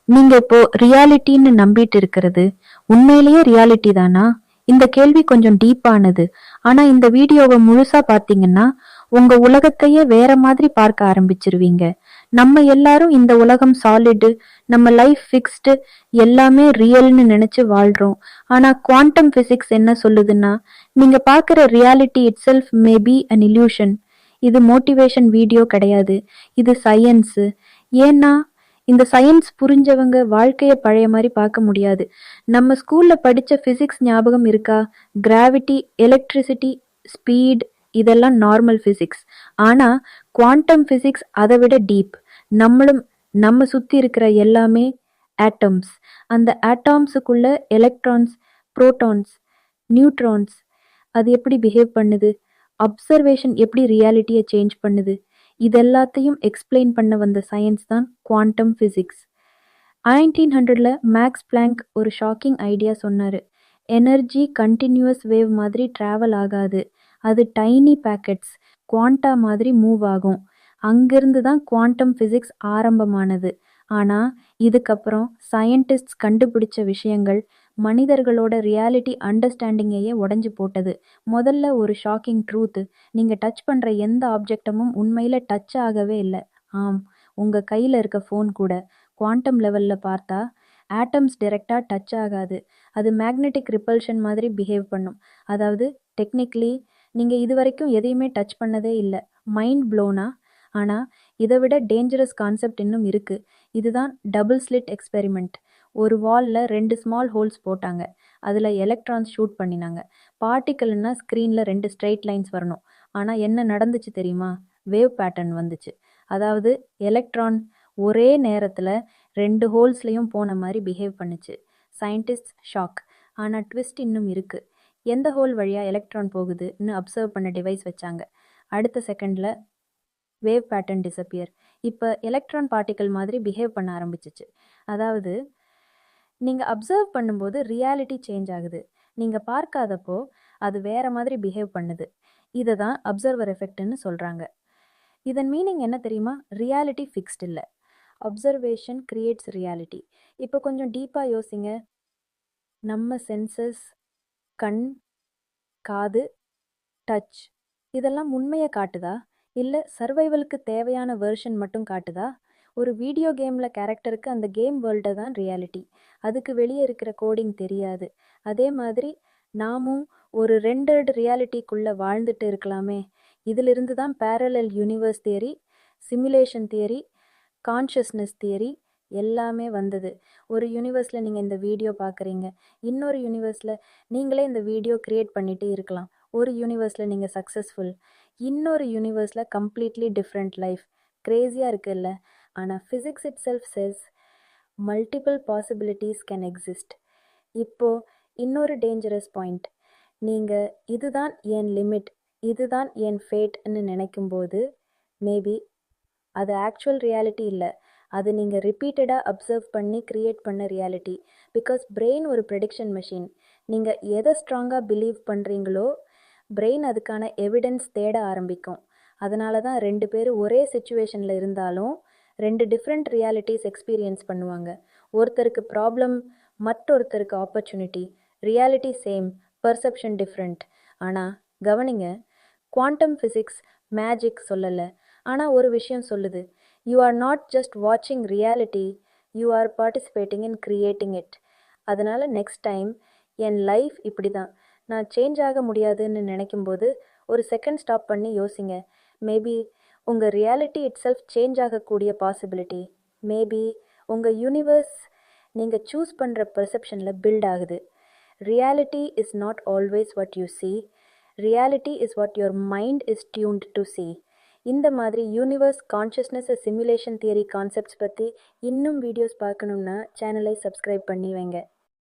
நீங்க இப்போ ரியாலிட்டின்னு நம்பிட்டு இருக்கிறது உண்மையிலேயே ரியாலிட்டி தானா? இந்த கேள்வி கொஞ்சம் டீப்பானது. ஆனா இந்த வீடியோவை முழுசா பாத்தீங்கன்னா உங்க உலகத்தையே வேற மாதிரி பார்க்க ஆரம்பிச்சிருவீங்க. நம்ம எல்லாரும் இந்த உலகம் சாலிடு, நம்ம லைஃப் ஃபிக்ஸ்டு, எல்லாமே ரியல்னு நினைச்சு வாழ்றோம். ஆனா குவாண்டம் பிசிக்ஸ் என்ன சொல்லுதுன்னா, நீங்க பார்க்குற reality itself may be an illusion. இது மோட்டிவேஷன் வீடியோ கிடையாது, இது சயின்ஸ். ஏன்னா இந்த சயின்ஸ் புரிஞ்சவங்க வாழ்க்கைய பழைய மாதிரி பார்க்க முடியாது. நம்ம ஸ்கூல்ல படிச்ச பிசிக்ஸ் ஞாபகம் இருக்கா? கிராவிட்டி, எலக்ட்ரிசிட்டி, ஸ்பீட், இதெல்லாம் நார்மல் பிசிக்ஸ். ஆனா குவாண்டம் பிசிக்ஸ் அதை விட டீப். நம்மளும் நம்ம சுத்தி இருக்கிற எல்லாமே ஆட்டம்ஸ். அந்த ஆட்டம்ஸுக்குள்ள எலக்ட்ரான்ஸ், புரோட்டான்ஸ், நியூட்ரான்ஸ், அது எப்படி பிஹேவ் பண்ணுது, அப்சர்வேஷன் எப்படி ரியாலிட்டியை சேஞ்ச் பண்ணுது, இதெல்லாத்தையும் எக்ஸ்பிளைன் பண்ண வந்த சயின்ஸ் தான் குவாண்டம் பிசிக்ஸ். 1900ல மேக்ஸ் பிளாங்க் ஒரு ஷாக்கிங் ஐடியா சொன்னாரு. எனர்ஜி கண்டினியூஸ் வேவ் மாதிரி டிராவல் ஆகாது, அது டைனி பேக்கெட்ஸ், குவாண்டா மாதிரி மூவ் ஆகும். அங்கிருந்து தான் குவாண்டம் பிசிக்ஸ் ஆரம்பமானது. ஆனா இதுக்கப்புறம் சயின்டிஸ்ட்ஸ் கண்டுபிடிச்ச விஷயங்கள் மனிதர்களோட ரியாலிட்டி அண்டர்ஸ்டாண்டிங்கையே உடைஞ்சு போட்டது. முதல்ல ஒரு ஷாக்கிங் ட்ரூத், நீங்க டச் பண்ற எந்த ஆப்ஜெக்டமும் உண்மையில டச் ஆகவே இல்லை. ஆம், உங்க கையில இருக்க ஃபோன் கூட குவாண்டம் லெவல்ல பார்த்தா ஆட்டம்ஸ் டைரக்டா டச் ஆகாது, அது மேக்னெட்டிக் ரிப்பல்ஷன் மாதிரி பிஹேவ் பண்ணும். அதாவது டெக்னிக்கலி நீங்க இது வரைக்கும் எதையுமே டச் பண்ணதே இல்லை. மைண்ட் ப்ளோனா? ஆனா இதை விட டேஞ்சரஸ் கான்செப்ட் இன்னும் இருக்கு. இதுதான் டபுள் ஸ்லிட் எக்ஸ்பெரிமெண்ட். ஒரு வால்ல 2 ஸ்மால் ஹோல்ஸ் போட்டாங்க, அதுல எலக்ட்ரான்ஸ் ஷூட் பண்ணினாங்க. பார்ட்டிக்கல்னா ஸ்க்ரீன்ல 2 ஸ்ட்ரெயிட் லைன்ஸ் வரணும். ஆனா என்ன நடந்துச்சு தெரியுமா? வேவ் பேட்டர்ன் வந்துச்சு. அதாவது எலக்ட்ரான் ஒரே நேரத்துல 2 ஹோல்ஸ்லயும் போன மாதிரி பிஹேவ் பண்ணுச்சு. Scientist shock. ஆனா ட்விஸ்ட் இன்னும் இருக்கு. எந்த ஹோல் வழியா எலக்ட்ரான் போகுதுன்னு அப்சர்வ் பண்ண டிவைஸ் வச்சாங்க. அடுத்த செகண்ட்ல வேவ் பேட்டர்ன் டிஸப்பியர். இப்போ எலக்ட்ரான் பார்ட்டிக்கல் மாதிரி பிஹேவ் பண்ண ஆரம்பிச்சிச்சு. அதாவது நீங்கள் அப்சர்வ் பண்ணும்போது ரியாலிட்டி சேஞ்ச் ஆகுது, நீங்கள் பார்க்காதப்போ அது வேற மாதிரி பிஹேவ் பண்ணுது. இதை தான் அப்சர்வர் எஃபெக்ட்னு சொல்கிறாங்க. இதன் மீனிங் என்ன தெரியுமா? ரியாலிட்டி ஃபிக்ஸ்ட் இல்லை, அப்சர்வேஷன் கிரியேட்ஸ் ரியாலிட்டி. இப்போ கொஞ்சம் டீப்பாக யோசிங்க. நம்ம சென்சஸ், கண், காது, டச், இதெல்லாம் உண்மையை காட்டுதா, இல்லை சர்வைவலுக்கு தேவையான வெர்ஷன் மட்டும் காட்டுதா? ஒரு வீடியோ கேமில் கேரக்டருக்கு அந்த கேம் வேர்ல்டை தான் ரியாலிட்டி, அதுக்கு வெளியே இருக்கிற கோடிங் தெரியாது. அதே மாதிரி நாமும் ஒரு ரெண்டர்டு ரியாலிட்டிக்குள்ளே வாழ்ந்துட்டு இருக்கலாமே. இதிலிருந்து தான் parallel universe theory, simulation theory, consciousness theory எல்லாமே வந்தது. ஒரு யூனிவர்ஸில் நீங்கள் இந்த வீடியோ பார்க்குறீங்க, இன்னொரு யூனிவர்ஸில் நீங்களே இந்த வீடியோ க்ரியேட் பண்ணிகிட்டே இருக்கலாம். ஒரு யூனிவர்ஸில் நீங்கள் சக்ஸஸ்ஃபுல், இன்னொரு யூனிவர்ஸில் கம்ப்ளீட்லி டிஃப்ரெண்ட் லைஃப். கிரேஸியாக இருக்குல்ல? ஆனால் physics it self chess multiple possibilities can exist. இப்போது இன்னொரு டேஞ்சரஸ் பாயிண்ட், நீங்கள் இதுதான் என் லிமிட், இதுதான் என் ஃபேட்னு நினைக்கும்போது மேபி அது ஆக்சுவல் ரியாலிட்டி இல்லை, அது நீங்கள் ரிப்பீட்டடாக அப்சர்வ் பண்ணி க்ரியேட் பண்ண ரியாலிட்டி. பிகாஸ் பிரெயின் ஒரு ப்ரெடிக்ஷன் மெஷின். நீங்கள் எதை ஸ்ட்ராங்காக பிலீவ் பண்ணுறீங்களோ பிரெயின் அதுக்கான எவிடன்ஸ் தேட ஆரம்பிக்கும். அதனால தான் 2 பேர் ஒரே சுச்சுவேஷனில் இருந்தாலும் 2 டிஃப்ரெண்ட் ரியாலிட்டிஸ் எக்ஸ்பீரியன்ஸ் பண்ணுவாங்க. ஒருத்தருக்கு ப்ராப்ளம், மற்றொருத்தருக்கு opportunity. Reality same, perception different. ஆனால் கவனிங்க, குவாண்டம் ஃபிசிக்ஸ் மேஜிக் சொல்லலை, ஆனால் ஒரு விஷயம் சொல்லுது. யூ ஆர் நாட் ஜஸ்ட் வாட்சிங் reality, you are participating in creating it. அதனால் நெக்ஸ்ட் டைம் என் லைஃப் இப்படி தான், நான் சேஞ்ச் ஆக முடியாதுன்னு நினைக்கும்போது ஒரு செகண்ட் ஸ்டாப் பண்ணி யோசிங்க. மேபி உங்கள் ரியாலிட்டி இட் செல்ஃப் சேஞ்ச் ஆகக்கூடிய பாசிபிலிட்டி. மேபி உங்கள் யூனிவர்ஸ் நீங்கள் சூஸ் பண்ணுற பெர்செப்ஷனில் பில்ட் ஆகுது. Reality is not always what you see, reality is what your mind is tuned to see. இந்த மாதிரி universe, consciousness, simulation theory concepts பற்றி இன்னும் வீடியோஸ் பார்க்கணுன்னா சேனலை சப்ஸ்கிரைப் பண்ணி வைங்க.